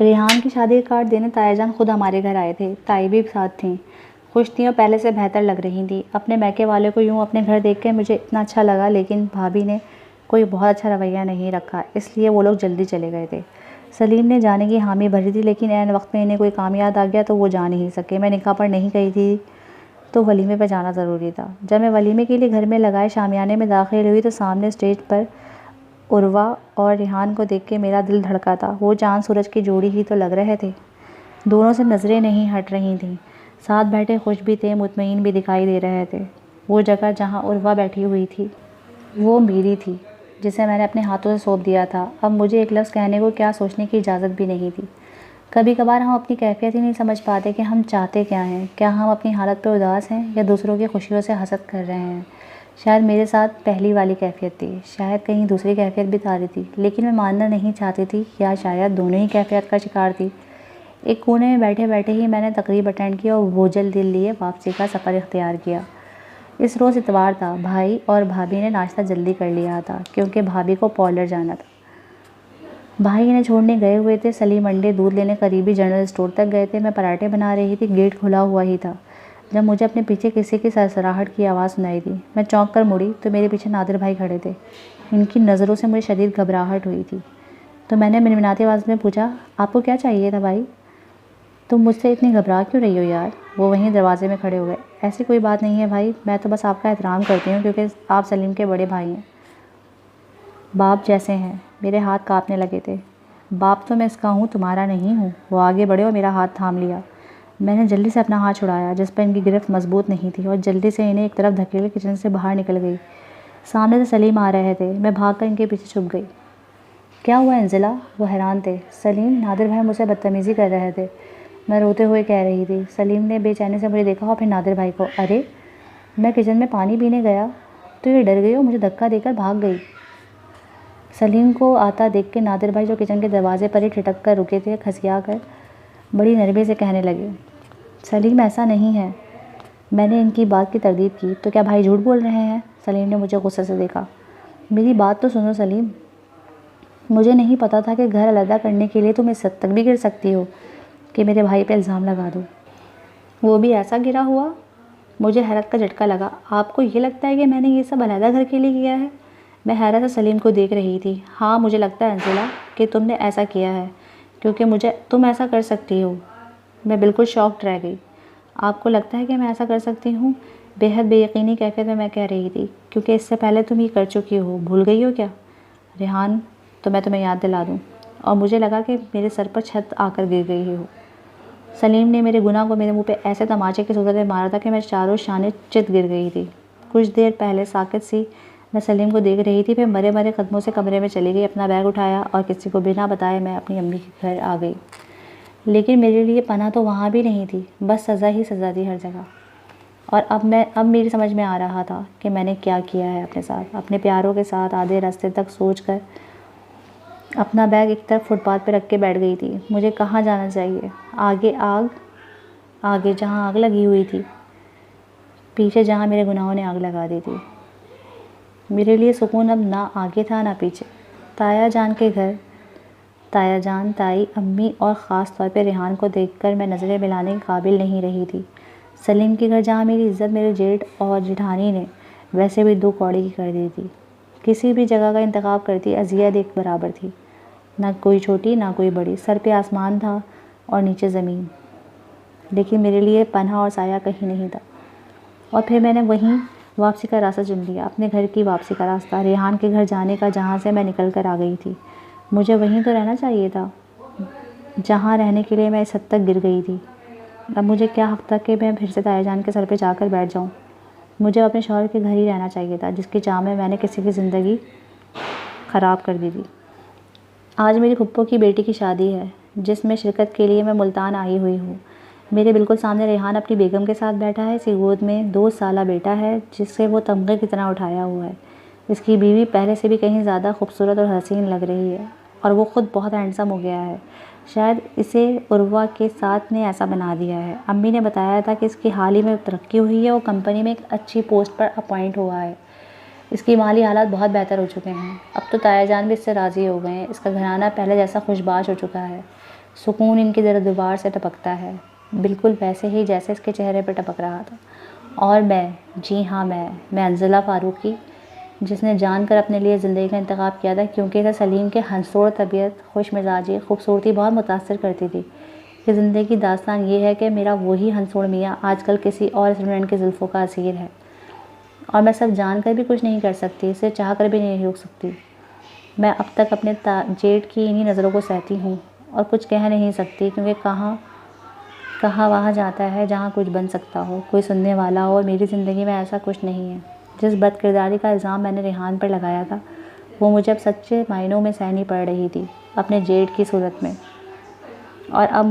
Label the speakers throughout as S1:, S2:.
S1: ریحان کی شادی کا کارڈ دینے تایا جان خود ہمارے گھر آئے تھے، تائی بھی ساتھ تھیں، خوش تھیں اور پہلے سے بہتر لگ رہی تھیں۔ اپنے میکے والے کو یوں اپنے گھر دیکھ کے مجھے اتنا اچھا لگا، لیکن بھابھی نے کوئی بہت اچھا رویہ نہیں رکھا، اس لیے وہ لوگ جلدی چلے گئے تھے۔ سلیم نے جانے کی حامی بھری تھی، لیکن عین وقت میں انہیں کوئی کام یاد آ گیا تو وہ جا نہیں سکے۔ میں نکاح پر نہیں گئی تھی تو ولیمے پہ جانا ضروری تھا۔ جب میں ولیمے کے لیے گھر میں لگائے شامیانے میں داخل ہوئی تو سامنے اسٹیج پر عروہ اور ریحان کو دیکھ کے میرا دل دھڑکا تھا۔ وہ چاند سورج کی جوڑی ہی تو لگ رہے تھے، دونوں سے نظریں نہیں ہٹ رہی تھیں، ساتھ بیٹھے خوش بھی تھے، مطمئن بھی دکھائی دے رہے تھے۔ وہ جگہ جہاں عروہ بیٹھی ہوئی تھی وہ میری تھی، جسے میں نے اپنے ہاتھوں سے سونپ دیا تھا۔ اب مجھے ایک لفظ کہنے کو کیا سوچنے کی اجازت بھی نہیں تھی۔ کبھی کبھار ہم اپنی کیفیت ہی نہیں سمجھ پاتے کہ ہم چاہتے کیا ہیں۔ کیا ہم اپنی حالت پہ اداس ہیں یا دوسروں کی خوشیوں سے حسد کر رہے ہیں؟ شاید میرے ساتھ پہلی والی کیفیت تھی، شاید کہیں دوسری کیفیت بھی طاری تھی، لیکن میں ماننا نہیں چاہتی تھی، یا شاید دونوں ہی کیفیت کا شکار تھی۔ ایک کونے میں بیٹھے بیٹھے ہی میں نے تقریب اٹینڈ کیا اور بوجھل دل لیے واپسی کا سفر اختیار کیا۔ اس روز اتوار تھا، بھائی اور بھابھی نے ناشتہ جلدی کر لیا تھا کیونکہ بھابھی کو پارلر جانا تھا۔ بھائی انہیں چھوڑنے گئے ہوئے تھے، سلیم انڈے دودھ لینے قریبی جنرل اسٹور تک گئے تھے، میں پراٹھے بنا رہی تھی، گیٹ کھلا ہوا ہی تھا جب مجھے اپنے پیچھے کسی کی سرسراہٹ کی آواز سنائی دی۔ میں چونک کر مڑی تو میرے پیچھے نادر بھائی کھڑے تھے۔ ان کی نظروں سے مجھے شدید گھبراہٹ ہوئی تھی، تو میں نے منمناتی آواز میں پوچھا، آپ کو کیا چاہیے تھا بھائی؟ تم مجھ سے اتنی گھبرا کیوں رہی ہو یار؟ وہ وہیں دروازے میں کھڑے ہوئے۔ ایسی کوئی بات نہیں ہے بھائی، میں تو بس آپ کا احترام کرتی ہوں کیونکہ آپ سلیم کے بڑے بھائی ہیں، باپ جیسے ہیں۔ میرے ہاتھ کانپنے لگے تھے۔ باپ تو میں اس کا ہوں، تمہارا نہیں ہوں۔ وہ آگے بڑھے اور میرا ہاتھ تھام لیا۔ میں نے جلدی سے اپنا ہاتھ چھڑایا جس پر ان کی گرفت مضبوط نہیں تھی، اور جلدی سے انہیں ایک طرف دھکیل کچن سے باہر نکل گئی۔ سامنے سے سلیم آ رہے تھے، میں بھاگ کر ان کے پیچھے چھپ گئی۔ کیا ہوا انزلہ؟ وہ حیران تھے۔ سلیم، نادر بھائی مجھ سے بدتمیزی کر رہے تھے، میں روتے ہوئے کہہ رہی تھی۔ سلیم نے بے چینی سے مجھے دیکھا اور پھر نادر بھائی کو۔ ارے، میں کچن میں پانی پینے گیا تو یہ ڈر گئی اور مجھے دھکا دے کر بھاگ گئی۔ سلیم کو آتا دیکھ کے نادر بھائی جو کچن کے دروازے پر ہی ٹھٹک کر رکے تھے، کھسیا کر بڑی نرمی سے کہنے لگے، سلیم ایسا نہیں ہے۔ میں نے ان کی بات کی تردید کی۔ تو کیا بھائی جھوٹ بول رہے ہیں؟ سلیم نے مجھے غصے سے دیکھا۔ میری بات تو سنو سلیم، مجھے نہیں پتا تھا کہ گھر علیحدہ کرنے کے لیے تم اس حد تک بھی گر سکتی ہو کہ میرے بھائی پہ الزام لگا دو، وہ بھی ایسا گرا ہوا۔ مجھے حیرت کا جھٹکا لگا۔ آپ کو یہ لگتا ہے کہ میں نے یہ سب علیحدہ گھر کے لیے کیا ہے؟ میں حیرت سے سلیم کو دیکھ رہی تھی۔ ہاں، مجھے لگتا ہے انزلہ کہ تم نے ایسا کیا ہے کیونکہ تم ایسا کر سکتی ہو۔ میں بالکل شاکڈ رہ گئی۔ آپ کو لگتا ہے کہ میں ایسا کر سکتی ہوں؟ بے حد بے یقینی کیفیت میں کہہ رہی تھی، کیونکہ اس سے پہلے تم یہ کر چکی ہو، بھول گئی ہو کیا؟ ریحان، تو میں تمہیں یاد دلا دوں، اور مجھے لگا کہ میرے سر پر چھت آ کر گر گئی ہو۔ سلیم نے میرے گناہ کو میرے منہ پہ ایسے تماچے کی صورت میں مارا تھا کہ میں چاروں شانے چت گر گئی تھی۔ کچھ دیر پہلے ساکت سی میں سلیم کو دیکھ رہی تھی، پھر مرے مرے قدموں سے کمرے میں چلی گئی، اپنا بیگ اٹھایا اور کسی کو بنا بتائے میں اپنی امی کے گھر آ گئی۔ لیکن میرے لیے پناہ تو وہاں بھی نہیں تھی، بس سزا ہی سزا تھی ہر جگہ۔ اور اب میری سمجھ میں آ رہا تھا کہ میں نے کیا کیا ہے اپنے ساتھ، اپنے پیاروں کے ساتھ۔ آدھے راستے تک سوچ کر اپنا بیگ ایک طرف فٹ پاتھ پہ رکھ کے بیٹھ گئی تھی۔ مجھے کہاں جانا چاہیے؟ آگے جہاں آگ لگی ہوئی تھی، پیچھے جہاں میرے گناہوں نے آگ لگا دی تھی۔ میرے لیے سکون اب نہ آگے تھا نہ پیچھے۔ تایا جان کے گھر، تایا جان، تائی، امی اور خاص طور پہ ریحان کو دیکھ کر میں نظریں ملانے کے قابل نہیں رہی تھی۔ سلیم کے گھر جہاں میری عزت میرے جیٹھ اور جیٹھانی نے ویسے بھی 2 کوڑی کی کر دی تھی۔ کسی بھی جگہ کا انتخاب کرتی اذیت ایک برابر تھی، نہ کوئی چھوٹی نہ کوئی بڑی۔ سر پہ آسمان تھا اور نیچے زمین، لیکن میرے لیے پناہ اور سایہ کہیں نہیں تھا۔ اور پھر میں نے وہیں واپسی کا راستہ چن لیا، اپنے گھر کی واپسی کا راستہ، ریحان کے گھر جانے کا، جہاں سے میں نکل کر آ گئی تھی۔ مجھے وہیں تو رہنا چاہیے تھا جہاں رہنے کے لیے میں اس حد تک گر گئی تھی۔ اب مجھے کیا حق تھا کہ میں پھر سے تایا جان کے سر پہ جا کر بیٹھ جاؤں؟ مجھے اپنے شوہر کے گھر ہی رہنا چاہیے تھا، جس کی چاہ میں نے کسی کی زندگی خراب کر دی تھی۔ آج میری پھپھو کی بیٹی کی شادی ہے، جس میں شرکت کے لیے میں ملتان آئی ہوئی ہوں۔ میرے بالکل سامنے ریحان اپنی بیگم کے ساتھ بیٹھا ہے، اس کی گود میں 2 سالہ بیٹا ہے جسے وہ تمغے کی طرح اٹھایا ہوا ہے۔ اس کی بیوی پہلے سے بھی کہیں زیادہ خوبصورت اور حسین لگ رہی ہے، اور وہ خود بہت ہینڈسم ہو گیا ہے۔ شاید اسے عروہ کے ساتھ نے ایسا بنا دیا ہے۔ امی نے بتایا تھا کہ اس کی حال ہی میں ترقی ہوئی ہے، وہ کمپنی میں ایک اچھی پوسٹ پر اپوائنٹ ہوا ہے۔ اس کی مالی حالات بہت بہتر ہو چکے ہیں۔ اب تو تایا جان بھی اس سے راضی ہو گئے ہیں، اس کا گھرانہ پہلے جیسا خوش باش ہو چکا ہے۔ سکون ان کی ذرا دوبار سے ٹپکتا ہے، بالکل ویسے ہی جیسے اس کے چہرے پہ ٹپک رہا تھا۔ اور میں، جی ہاں میں انزلہ فاروقی، جس نے جان کر اپنے لیے زندگی کا انتخاب کیا تھا کیونکہ اسے سلیم کے ہنسوڑ طبیعت، خوش مزاجی، خوبصورتی بہت متاثر کرتی تھی۔ کہ زندگی کی داستان یہ ہے کہ میرا وہی ہنسوڑ میاں آج کل کسی اور اسٹوڈنٹ کے زلفوں کا اسیر ہے، اور میں سب جان کر بھی کچھ نہیں کر سکتی، اسے چاہ کر بھی نہیں روک سکتی۔ میں اب تک اپنے جیٹ کی انہی نظروں کو سہتی ہوں اور کچھ کہہ نہیں سکتی، کیونکہ کہاں وہاں جاتا ہے جہاں کچھ بن سکتا ہو، کوئی سننے والا ہو، اور میری زندگی میں ایسا کچھ نہیں ہے۔ جس بد کرداری کا الزام میں نے ریحان پر لگایا تھا، وہ مجھے اب سچے معنوں میں سہنی پڑ رہی تھی، اپنے جیٹ کی صورت میں۔ اور اب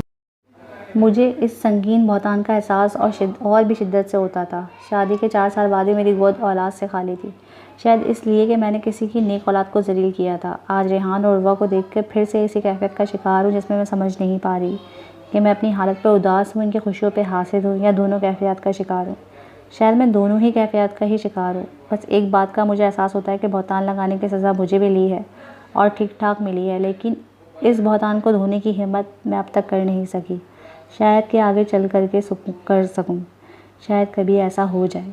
S1: مجھے اس سنگین بہتان کا احساس اور بھی شدت سے ہوتا تھا۔ شادی کے 4 سال بعد بھی میری گود اولاد سے خالی تھی، شاید اس لیے کہ میں نے کسی کی نیک اولاد کو ذلیل کیا تھا۔ آج ریحان اور عروہ کو دیکھ کر پھر سے اسی کیفیت کا شکار ہوں جس میں سمجھ نہیں پا رہی کہ میں اپنی حالت پہ اداس ہوں، ان کی خوشیوں پہ حاسد ہوں، یا دونوں کیفیات کا شکار ہوں۔ شاید میں دونوں ہی کیفیات کا ہی شکار ہوں۔ بس ایک بات کا مجھے احساس ہوتا ہے کہ بہتان لگانے کی سزا مجھے بھی لی ہے اور ٹھیک ٹھاک ملی ہے، لیکن اس بہتان کو دھونے کی ہمت میں اب تک کر نہیں سکی۔ شاید کہ آگے چل کر سکوں، شاید کبھی ایسا ہو جائے۔